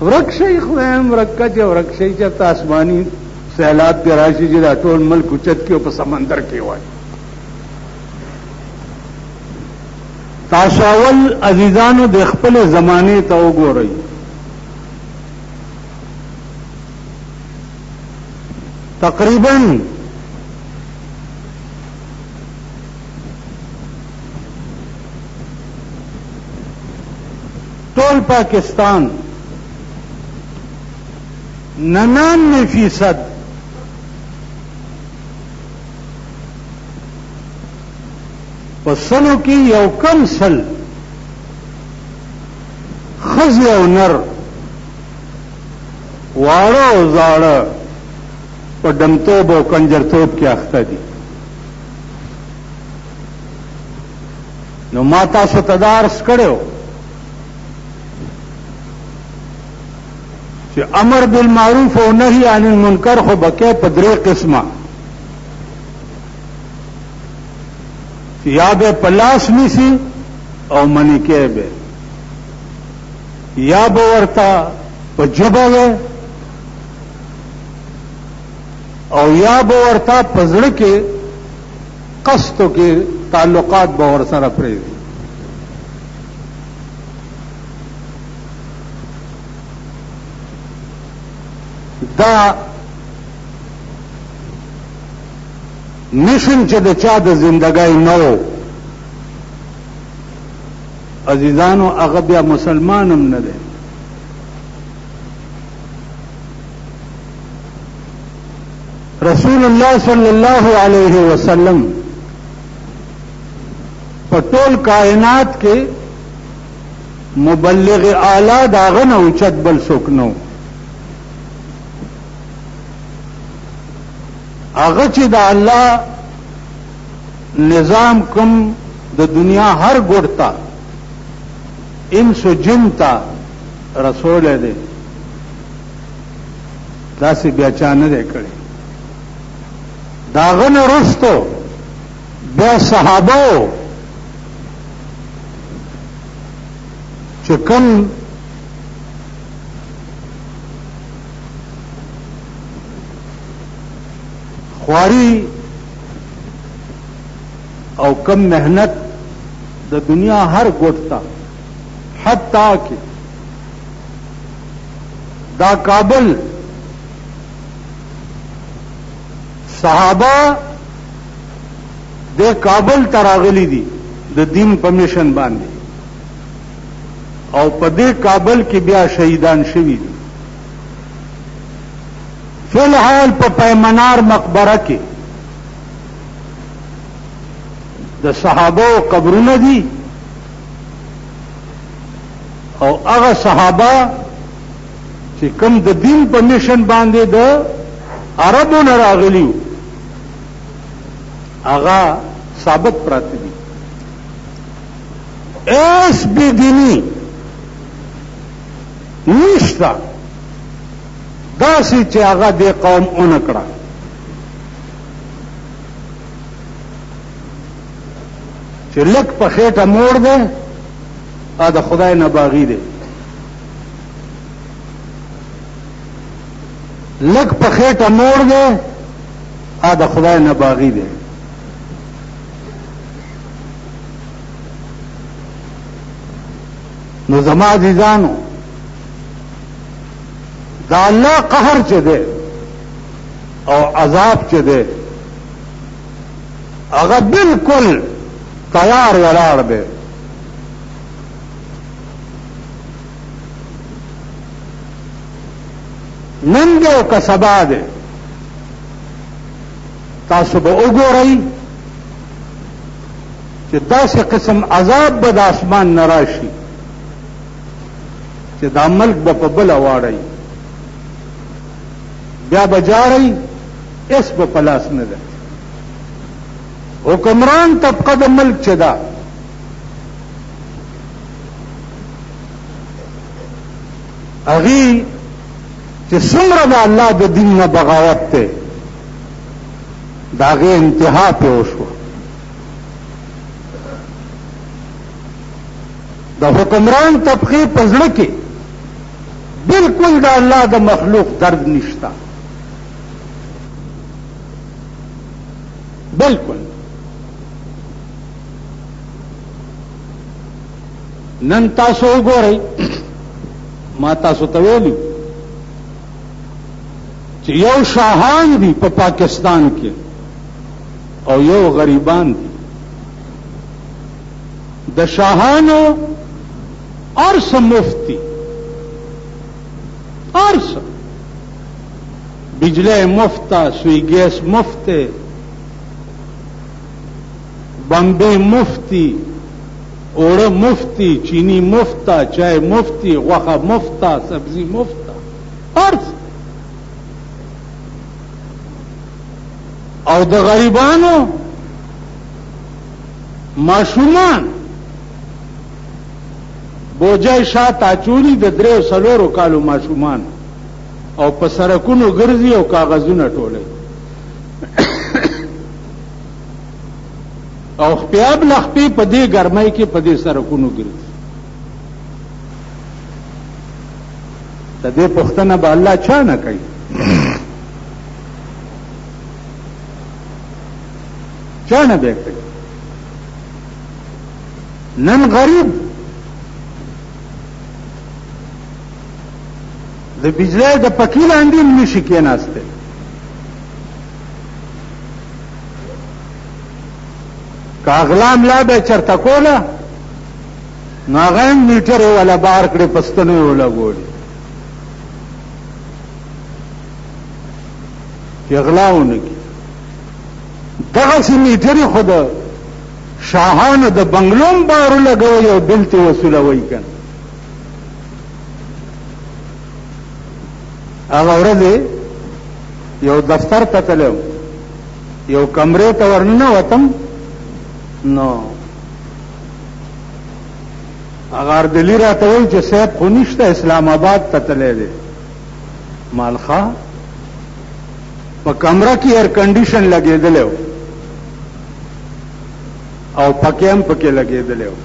ورکشي خدایم ورکه چې ورکشي چې آسماني سیلاب کې راشي چې دا ټول ملک اوچت کې او په سمندر کې وای. تاسو اول عزیزانو د خپل زمانه ته وګورئ. تقریبا ټول پاکستان 99% پسنو کی یو کم سل خزی او نر واړه او زاړه په ډمتوب او کنجرتوب کې اخته دي. نو ما تاسو ته درس کړو چې امر بالمعروف او نهي عن المنکر خو بکې په درې قسمه، یا به پلاس نیسی او منی کې به، یا به ورته په جبه وي او یا به ورته په زړه کې قصدو کې تعلقات به ور سره پرېږدي. دا مشن چې د چا د زندګۍ نو عزیزانو هغه بیا مسلمان هم نه دی. رسول الله صلی الله علیه وسلم په ټول کائنات کې مبلغ اعلی داغه نه اوچت بل څوک نو. هغه چې د الله نظام کوم د دنیا هر ګوټ انس و جن ته رسول دی، داسې بیا چا نه دی کړی. د هغه نه وروستو بیا صحابه چې کوم خواری او کم محنت د دنیا هر ګوټ ته، حتی کہ دا کابل صحابہ دے کابل تراغلی دی د دین په مشن باندې او په دې کابل کې بیا شهیدان شوي دي. فی الحال په پیمنار مقبره کې د صحابه قبرونه دي او هغه صحابه چې کوم د دین په مشن باندې د عربو نه راغلیو هغه ثابت پراته دي. ایس بی دینی نشتا داسې چې هغه د قوم اون کړه. چې لک په خېټه موړ ده ا د خدای نه باغی دی، لک په خېټه موړ ده ا د خدای نه باغی دی. نو زما عزیزانو دا الله قهر چه ده او عذاب چه ده هغه بالکل تیار ولاړ ده. نن ده او که سبا ده تاسو به وګورئ چې داسې قسم عذاب به د اسمان نه راشي چې دا ملک به په بله واړئ، بیا بجارئ اس به پلاس نه ده. حکمران طبقه د ملک چې ده هغې چې څومره د الله د دین نه بغاوت دی د هغې انتها پې وشوه. د حکمران طبقې په زړه کې بالکل دا الله د مخلوق درد نشتا بالکل. نن تاسو وګورئ ما تاسو ته ویلي چې یو شاهان دي په پاکستان کې او یو غریبان دي. د شاهانو ارس مفتی ارس بجلی مفتا سوی گیس مفت بمبے مفتی اوڑه مفتی چینی مفتا چای مفتی غوښه مفتا سبزی مفتا ارس او د غریبانو ماشومان بوجای شاته اچولي د 3 کالو ماشومان او په سرکونو ګرځي او کاغذونه ټولي او خپیاب لخپی په دې ګرمۍ کې په دې سرکونو ګرځي. د دې پښتنه به الله چا نه کوي. چا نه به کوي. نن غریب د بجلی د پکی لاندې نشي کېناسته. کاغلام لا به چرته کوله نو هغه میټر ولا بار کړې پستنه ولا ګوړي چې غلاونه کی دغه سي میټر خود شاهانو د بنگلوم بارو لګوي او بلته وصولوي کنه. هغه ورځ یو دفتر ته تلم یو کمرې ته ورننه وتم نو اگر دلی راته وایي چې صاحب خو نشته اسلام آباد ته تللی دی. مالخا په کمره کې ایر کنډیشن لګېدلی و او پکې هم پکې لګېدلی و.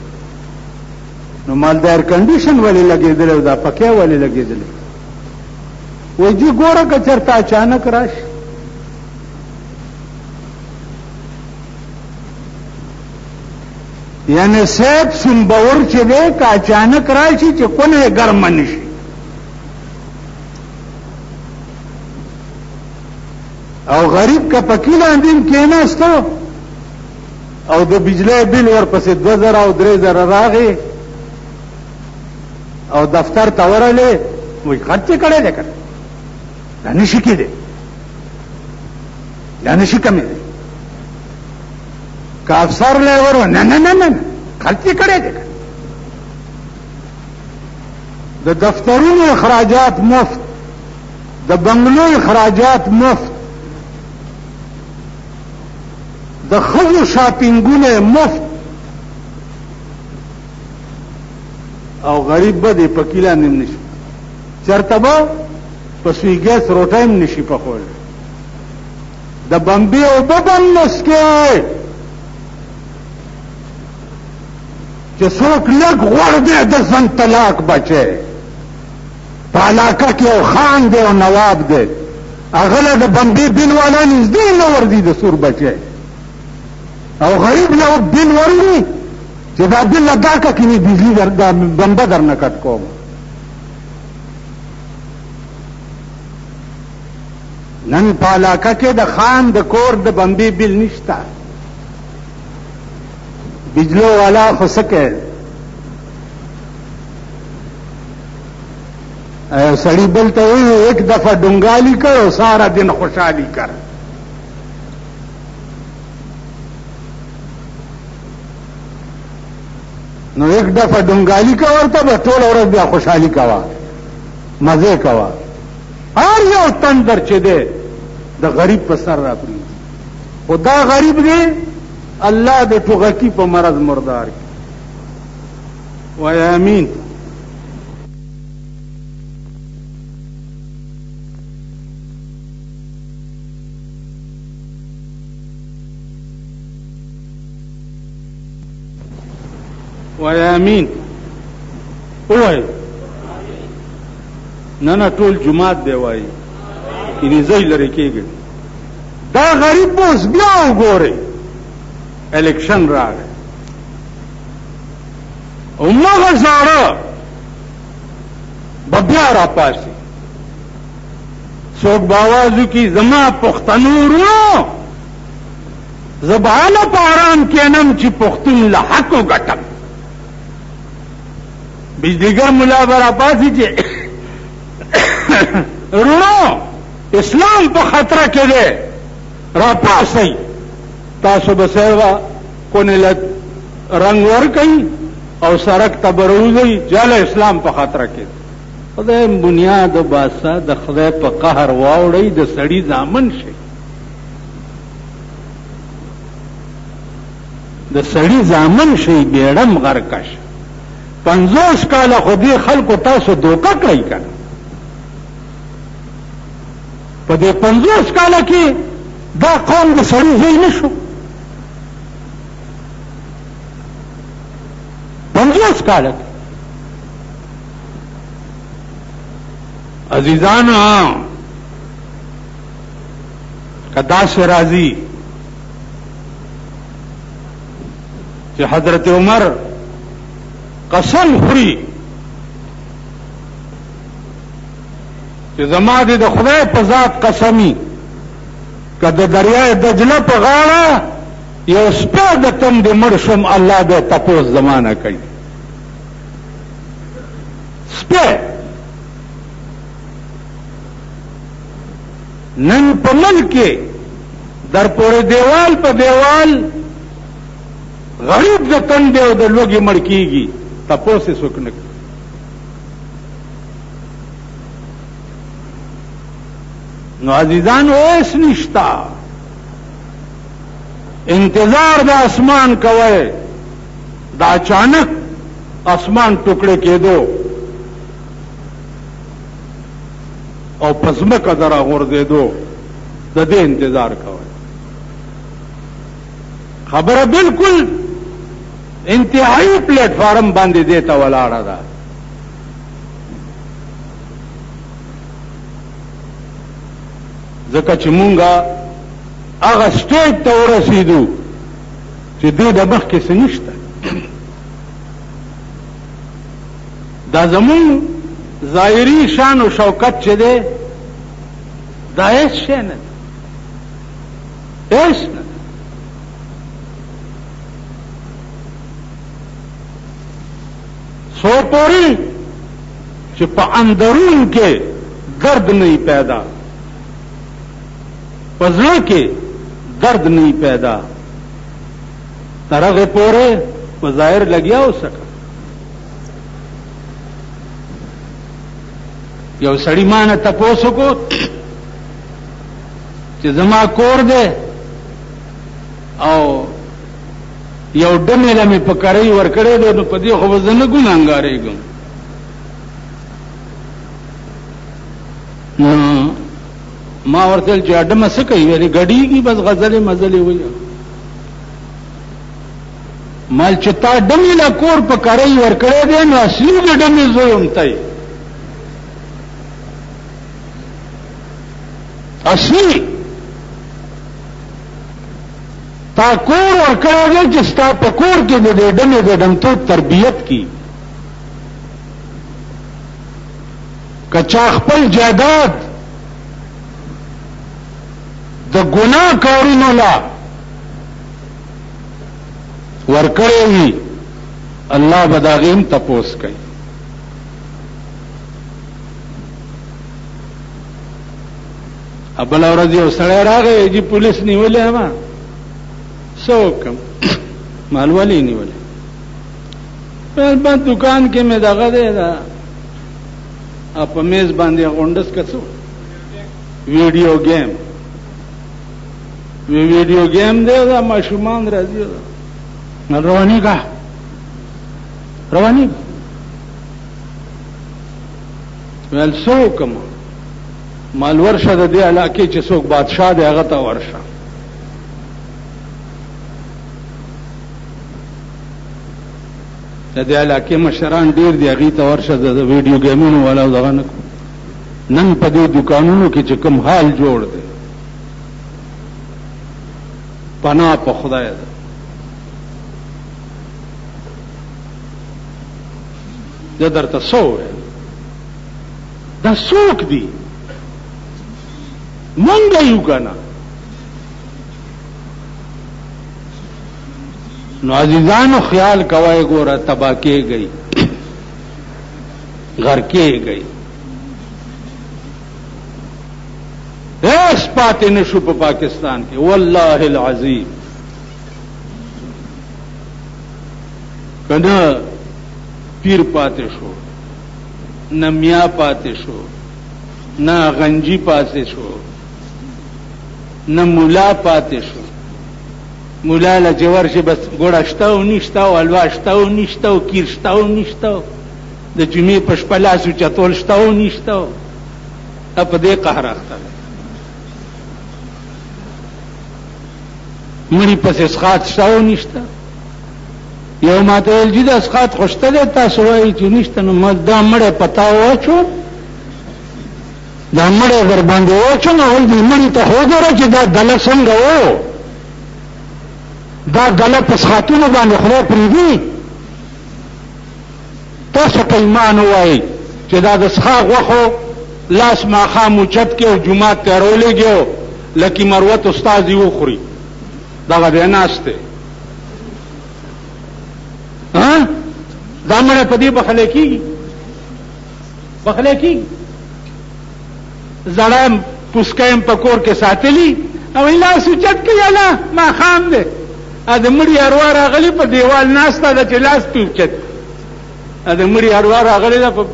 نو مال د ایر کنډیشن ولې لګېدلی و دا پکې ولې لګېدلی وایي جی ګوره که چېرته اچانک راشي یعنی صاحب سنبور چې دی که اچانک راشي چې کونه یې ګرمه نشي. او غریب که پکې لاندې هم کېناستو او د بجلی بل ورپسې 2000 او 3000 راغی او دفتر ته ورغلی وایي خرڅ یې کړی دی که دا نشي کېدی دا نشي کمی دی که افسر لی ورو نه نه نه نه خرڅ یې کړی دی د دفترونو اخراجات مفت د بنگلو اخراجات مفت د ښځو شاپینګونه مفت او غریب به دې په کیله نیم نشي چېرته به په سوی ګیس روټۍ هم نشي پخولی. د بمبې اوبه به هم نسکې چې څوک لږ غوړ دی د ځن طلاق بچی په علاقه کې یو خان دی او نواب دی هغه له د بمبې بل والا نږدې نه ورځي د سور بچی او غریب له بل ورلي چې دا بل له دا که کینې بجلي دا بمبه در نه کټ کوم. نن په علاقه کې د خان د کور د بمبې بل نشته بجلو والا خو څه کوي سړی بل ته وایي ایک دفعه ډونګالي کر او سارا دن خوشحالي کر. نو ایک دفعه ډونګالي کا ورته به ټوله ورځ بیا خوشحالي کوه مزې کوه. هر یو تندر چې دی د غریب په سر را پرېږدي خو دا غریب دی الله د ټوغکي په مرض مردار کړي. وایي امین. وایي امین. ووایي نه ټول جماعت دی وایي یعنی ځای لرې کېږي. دا غریب اوس بیا وګورئ الیکشن راغی همغه زاړه به بیا راپاسي څوک به آواز وکړي زما پښتنو ورونو زه به هله په ارام کښېنم چې پښتون له حق وګټم. بجلیګر ملا به راپاسي چې ورونو اسلام په خطره کې دی راپاسئ. تاسو به سیوه کونې له رنګ ورکئ او سړک ته به راوځئ جاله اسلام په خطره کې دی. خدای بنیاد باسه د خدای په قهر واوړئ د سړي زامن شئ. د سړي زامن شئ بیړم غرکش. 50 کاله خو دې خلکو تاسو دوکه کړئ کنه. په دې 50 کاله کې دا قوم د سړي ځای نه شو. 50 کاله کې عزیزانو کدا سے راضی چې حضرت عمر قسم خوري چې زما دې د خدای په ذات قسمی که د دریای دجله په غاړه یو سپی د تندې مړ شم الله به تپوس زمانه کوي. سپی نن په ملک کې در پورې دیوال په دیوال غریب د تندې او د لوږې مړ کېږي تپوس یې څوک نه کوي. نو عزیزانو ایس نشتا انتظار د اسمان کوئ دا اچانک اسمان ټوکړه کېدو او پزمکه در غورځېدو د دې انتظار کوئ. خبره بالکل انتهایی پلیټ فارم باندې دیتا ولاړه ده. ځکه چې مونږه هغه سټیج ته ورسېدو چې دې د مخکې څه نشته. دا زمونږ ظاهري شان و شوکت چې دی دا هیڅ شی نه دی، هیڅ نه. سو پوری چې په اندرون کې درد نه پیدا، په زړه کې درد نه پیدا، تر هغه پورې په ظاهر لګیا وسکه. یو سړی مانه تپوس وکړو چې زما کور دی او یو ډمې لمې په کرۍ ورکړی دی، نو په دې خو به زه نه ګناهګارېږم. نو ما ورته ویل چې ډمه څه کوي؟ ویلې ګډېږي بس غزلې مزلې وایي. مال چې تا ډمې له کور په کرۍ ورکړی دی نو اصلي د ډمې زوی هم ته یې، اصلي تا کور ورکړی دی چې ستا په کور کې د دې ډمې د ډمتوب تربیت کی. که چا خپل جایداد د ګناه کارونو لا ورکړی وي الله به د هغې هم تپوس کوي. بله ورځ یو سړی راغی چې پولیس نیولی ما څه وکړم؟ مال ولې نیولی؟ بس دکان کې مې دغه دی دا په میز باندې غونډس که څه ویډیو گیم، ویډیو گیم دی دا ماشومان راځي روانېږه روانېږه. ویل څه وکړم؟ مال ورشه د دې علاقې چې څوک بادشاه دی هغه ته ورشه. د دې علاقې مشران ډېر دي، هغې ته ورشه د ویډیو ګیمونو والا دغه نه کړو. نن په دې دکانونو کې چې کوم حال جوړ دی پناه په خدای ده. زه درته څه ووایم دا څوک دي مونږ یو که نه. نو عزیزانو خیال کوئ ګوره تباہ کېږئ غر کېږئ هیڅ پاتې نشو په پاکستان کې والله العظیم. که نه پیر پاتې شو نه میا پاتې شو نه غنجی پاتې شو نه مولا پاتې شو. مولا له چې ورشي بس ګوړه شته او نشته او حلوا شته او نشته او کیر شته او نشته د جمعې په شپه لاس اوچتول شته او نشته په دې قهر اخته دی. مړي پسې اسقاط شته او نشته. یو ما ته ویل چې د اسقاط خو شته دی تاسو وایئ چې نشته. نو دا مړی په تا واچو دا مړی در باندې واچو نو ول دې مړي ته وګوره چې دا ډله څنګه و دا ډله په اسقاطونو باندې خدای پرېږدي. تاسو په ایمان ووایئ چې دا د اسحاق غوښو لاس ماښام اوچت کې او جومات ته راولېږي لکه مروت استاد یې وخوري دغه دی ناست دی. دا مړی په دې بخلی کېږي بخلی کېږي. زړه یم پوسکه یم په کور کې ساتلي او لاس اوچت کوي الله ماښام دی د مړي اروا راغلي په دیوال ناسته ده چې لاس پې اوچت د مړي اروا راغلې ده په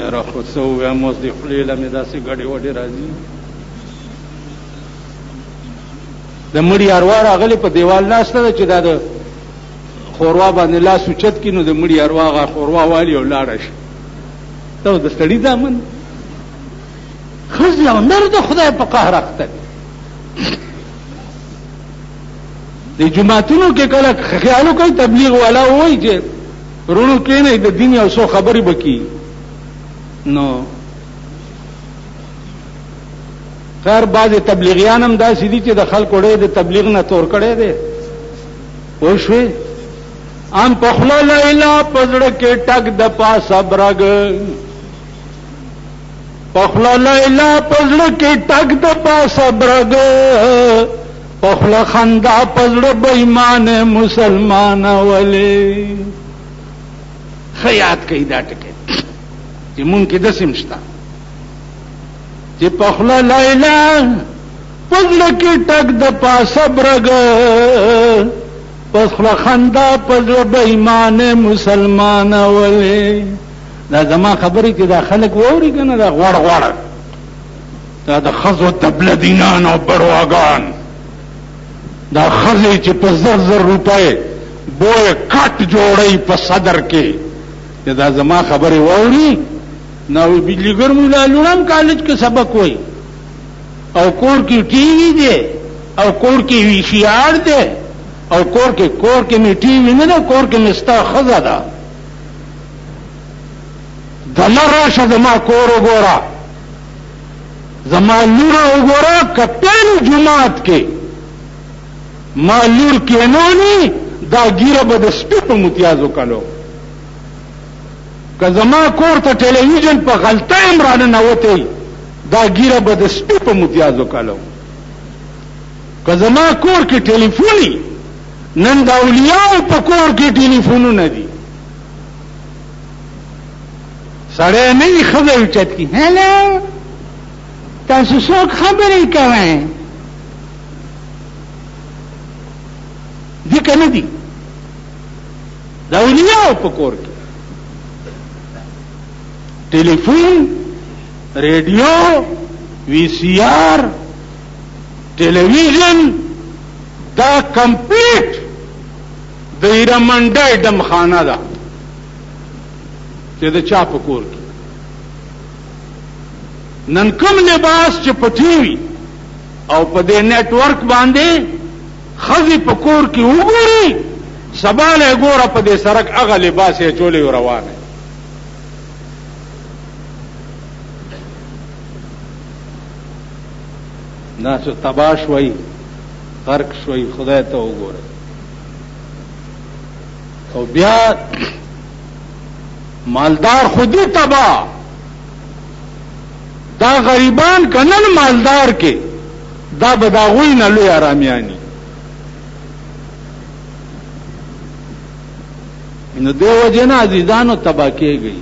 یاره خو څه ووایم اوس دې خولې له مې داسې ګډې وډې راځي. د مړي اروا راغلې په دیوال ناسته ده چې دا د خوروا باندې لاس اوچت کړي نو د مړي اروا هغه خوروا والي او لاړه شي. ته د سړي دامن ښځې او نر د خدای په قهر اخته دي. د جماعتونو کې کله خیالو کوي تبلیغ والا وایي چې رونو کېنئ د دین یو څو خبرې به کېږي. نو خیر بعضې تبلیغیان هم داسې دي چې د خلکو ډېر د تبلیغ نه تور کړی دی پوه شوې. ام په خوله لیلا په زړه کې ټک د پاسه برګ په خوله لیلا په زړه کې ټک د پاسه برګ په خوله خندا په زړه بېایمانه مسلمانه ولې. ښه یاد کوي دا ټکی چې مونږ کې داسې هم شته چې په خوله لیلا په زړه کې ټک د پاسه برګ په خوله خندا په زړه بېایمانه مسلمانه ولې. دا زما خبرې چې دا خلک واوري که نه دا غوړ غوړ دا د ښځو دبلدینان او برواګان دا ښځې چې په زر زر روپۍ بوی کټ جوړی په صدر کې چې دا زما خبرې واوري نو بجلیګر مولا لوړم کالج کې سبق وای او کور کې ټي وي دی او کور کې وی سی آر دی او کور کې می ټي وي نه ده کور کې مستا ښځه ده. دله راشه زما کور وګوره زما لور وګوره کپتان جماعت کې ما لور کېنونی دا ګیره به د سپي په متیازو کلو که زما کور ته ټلویزیون په غلطه هم راننوتی دا ګیره به د سپي په متیازو کلو. که زما کور کې ټلیفوني نن د اولیاءو په کور کې ټلیفونونه دي سړی نه وي ښځه اوچت کي هلو تاسو څوک خبرې کوئ دي که نه دي د اولیاءو په کور کې ټلیفون ریډیو وی سی آر ټلویزیون دا کمپلیټ د ایرمنډۍ ډمخانه ده چې د چا په کور کې نن کوم لباس چې په ټي وي او په دې نیټ ورک باندې ښځې په کور کې وګوري سبا له ګوره په دې سړک هغه لباس یې چولې روانه ناسو تباہ شوي غرق شوي خدای ته وګوره او بیا مالدار خودی تباہ دا غریبان کنن مالدار کې دا بداغوی نه لوی آرامیانی نو دیو جن عزیزانو تباہ کېږي